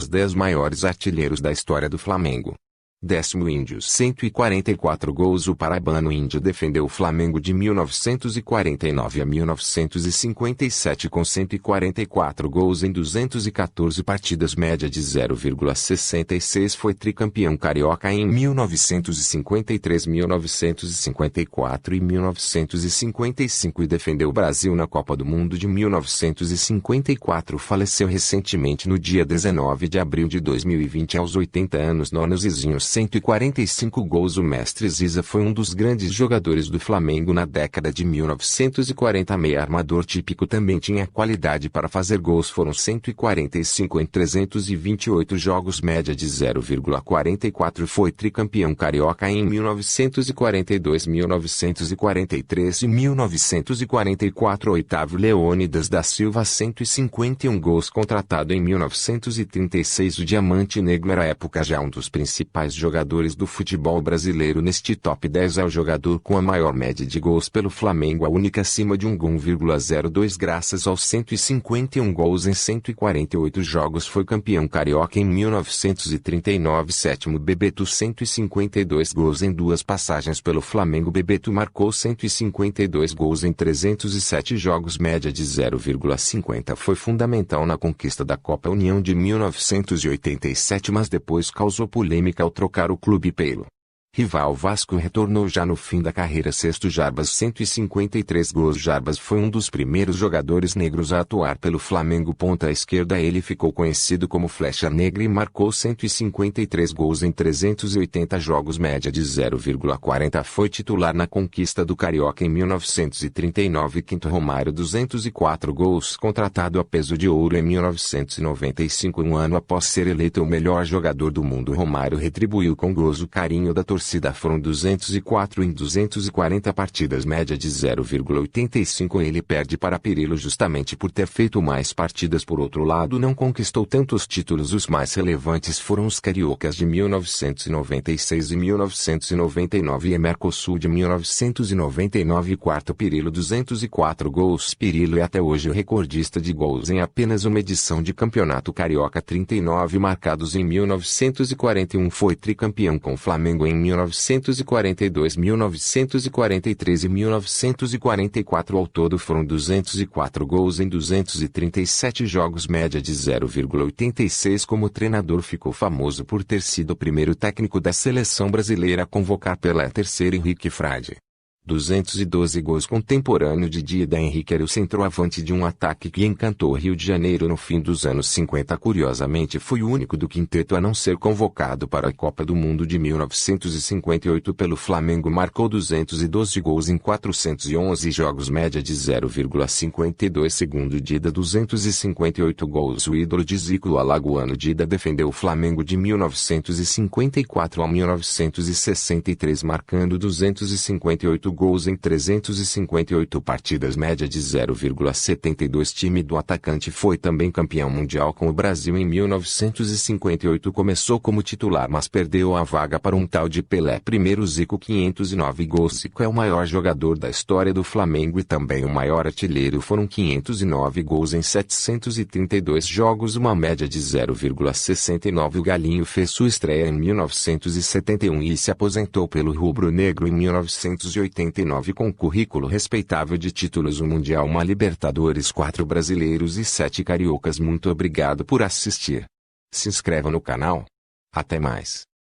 10 maiores artilheiros da história do Flamengo. 10º Índios, 144 gols. O paraibano Índio defendeu o Flamengo de 1949 a 1957 com 144 gols em 214 partidas, média de 0,66. Foi tricampeão carioca em 1953, 1954 e 1955 e defendeu o Brasil na Copa do Mundo de 1954. Faleceu recentemente no dia 19 de abril de 2020 aos 80 anos. Nono Zizinho, 145 gols. O mestre Ziza foi um dos grandes jogadores do Flamengo na década de 1940. Meia armador típico, também tinha qualidade para fazer gols. Foram 145 em 328 jogos, média de 0,44. Foi tricampeão carioca em 1942, 1943 e 1944. Oitavo Leônidas da Silva, 151 gols. Contratado em 1936, o Diamante Negro era à época já um dos principais jogadores do futebol brasileiro. Neste top 10 é o jogador com a maior média de gols pelo Flamengo, a única acima de 1,02, graças aos 151 gols em 148 jogos. Foi campeão carioca em 1939. Sétimo Bebeto, 152 gols em 2 passagens pelo Flamengo. Bebeto marcou 152 gols em 307 jogos, média de 0,50. Foi fundamental na conquista da Copa União de 1987, mas depois causou polêmica ao trocar o clube pelo rival Vasco. Retornou já no fim da carreira. Sexto Jarbas, 153 gols. Jarbas foi um dos primeiros jogadores negros a atuar pelo Flamengo. Ponta esquerda, ele ficou conhecido como Flecha Negra e marcou 153 gols em 380 jogos, média de 0,40. Foi titular na conquista do Carioca em 1939. Quinto Romário, 204 gols. Contratado a peso de ouro em 1995, um ano após ser eleito o melhor jogador do mundo, Romário retribuiu com gols o carinho da torcida. Foram 204 em 240 partidas, média de 0,85. Ele perde para Pirillo justamente por ter feito mais partidas. Por outro lado, não conquistou tantos títulos. Os mais relevantes foram os cariocas de 1996 e 1999 e Mercosul de 1999. Quarto Pirillo, 204 gols. Pirillo é até hoje o recordista de gols em apenas uma edição de campeonato carioca, 39 marcados em 1941. Foi tricampeão com o Flamengo em 1942, 1943 e 1944. Ao todo foram 204 gols em 237 jogos, média de 0,86. Como treinador, ficou famoso por ter sido o primeiro técnico da seleção brasileira a convocar Pelé. Terceiro Henrique Frade, 212 gols. Contemporâneo de Dida, Henrique era o centroavante de um ataque que encantou o Rio de Janeiro no fim dos anos 50. Curiosamente, foi o único do quinteto a não ser convocado para a Copa do Mundo de 1958 pelo Flamengo. Marcou 212 gols em 411 jogos, média de 0,52. Segundo Dida, 258 gols. O ídolo de Zico, o alagoano Dida, defendeu o Flamengo de 1954 a 1963, marcando 258 gols em 358 partidas, média de 0,72. Time do atacante foi também campeão mundial com o Brasil em 1958. Começou como titular, mas perdeu a vaga para um tal de Pelé. Primeiro Zico, 509 gols. Zico é o maior jogador da história do Flamengo e também o maior artilheiro. Foram 509 gols em 732 jogos, uma média de 0,69. O Galinho fez sua estreia em 1971 e se aposentou pelo rubro-negro em 1989 com currículo respeitável de títulos: um Mundial, uma Libertadores, 4 brasileiros e 7 cariocas. Muito obrigado por assistir. Se inscreva no canal. Até mais.